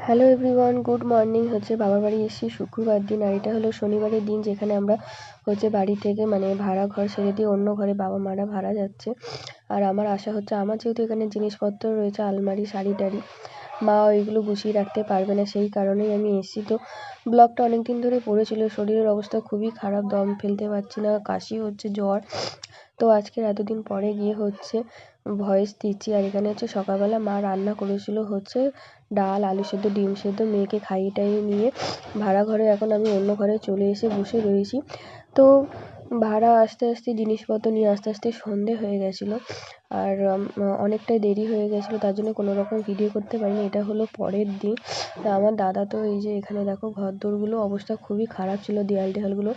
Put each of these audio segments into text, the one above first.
Hello everyone, good morning. বাবার বাড়ি এসেছি শুক্রবার দিন, আর এটা হলো শনিবারের দিন, যেখানে আমরা বাড়ি থেকে ভাড়া ঘর ছেড়ে দিয়ে অন্য ঘরে বাবা মারা ভাড়া যাচ্ছে। আর আমার আশা আমার যেহেতু এখানে জিনিসপত্র রয়েছে, আলমারি, শাড়ি টাড়ি, মা ওইগুলো গুছিয়ে রাখতে পারবে না, সেই কারণেই আমি এসেছি। তো ব্লগটা অনেক দিন ধরে পড়েছিল, শরীরের অবস্থা খুবই খারাপ, দম ফেলতে পারছি না, কাশি হচ্ছে, জ্বর। তো আজকের এতদিন পরে গিয়ে ভয়েস দিচ্ছি। আর এখানে সকালবেলা মা রান্না করেছিল ডাল, আলু সেদ্ধ, ডিম সেদ্ধ, মেয়েকে খাইয়ে টাইয়ে নিয়ে ভাড়া ঘরে এখন আমি অন্য ঘরে চলে এসে বসে রয়েছি। তো ভাড়া আসতে আসতে জিনিসপত্র নিয়ে আসতে আসতে সন্ধে হয়ে গেছিলো, আর অনেকটাই দেরি হয়ে গেছিলো, তার জন্য কোনো রকম ভিডিও করতে পারিনি। এটা হলো পরের দিন। তা আমার দাদা তো এই যে এখানে দেখো ঘরদোরগুলো অবস্থা খুবই খারাপ ছিল, দেয়াল টেয়ালগুলো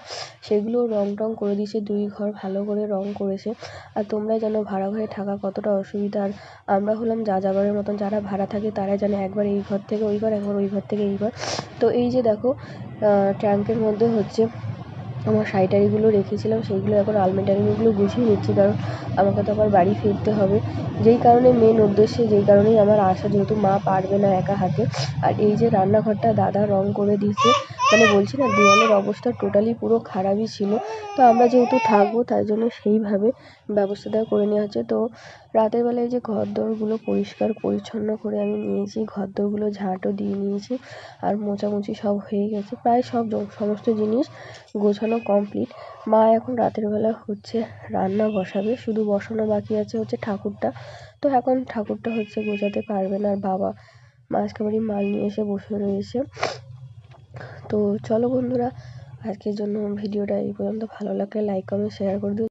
সেগুলো রং টং করে দিয়েছে, 2 ঘর ভালো করে রং করেছে। আর তোমরাই জানো ভাড়া ঘরে থাকা কতটা অসুবিধা। আর আমরা হলাম যা যাবারের মতন, যারা ভাড়া থাকে তারাই জানে, একবার এই ঘর থেকে ওই ঘর, একবার ওই ঘর থেকে এই ঘর। তো এই যে দেখো ট্যাঙ্কের মধ্যে আমার শাড়ি টাড়িগুলো রেখেছিলাম, সেইগুলো এখন আলমারি টালমারিগুলো গুছিয়ে নিচ্ছি, কারণ আমাকে তো আবার বাড়ি ফিরতে হবে। যেই কারণে মেন উদ্দেশ্যে, যেই কারণেই আমার আসা, যেহেতু মা পারবে না একা হাতে। আর এই যে রান্নাঘরটা দাদা রং করে দিয়েছে, বলছি না, দেওয়ালের অবস্থা টোটালি পুরো খারাপই ছিল। তো আমরা যেহেতু থাকবো, তাই জন্য সেইভাবে ব্যবস্থাটা করে নেওয়া হচ্ছে। তো রাতের বেলায় যে ঘরদোরগুলো পরিষ্কার পরিচ্ছন্ন করে আমি নিয়েছি, ঘরদোরগুলো ঝাঁটও দিয়ে নিয়েছি, আর মোছামুছি সব হয়ে গেছে, প্রায় সমস্ত জিনিস গোছানো কমপ্লিট। মা এখন রাতের বেলা রান্না বসাবে, শুধু বসানো বাকি আছে ঠাকুরটা। তো এখন ঠাকুরটা গোছাতে পারবে না, আর বাবা মাঝখাবাড়ি মাল নিয়ে এসে বসে রয়েছে। তো চলো বন্ধুরা, আজকের জন্য ভিডিওটা এই পর্যন্ত। ভালো লাগলে লাইক কমেন্ট শেয়ার করে দিও।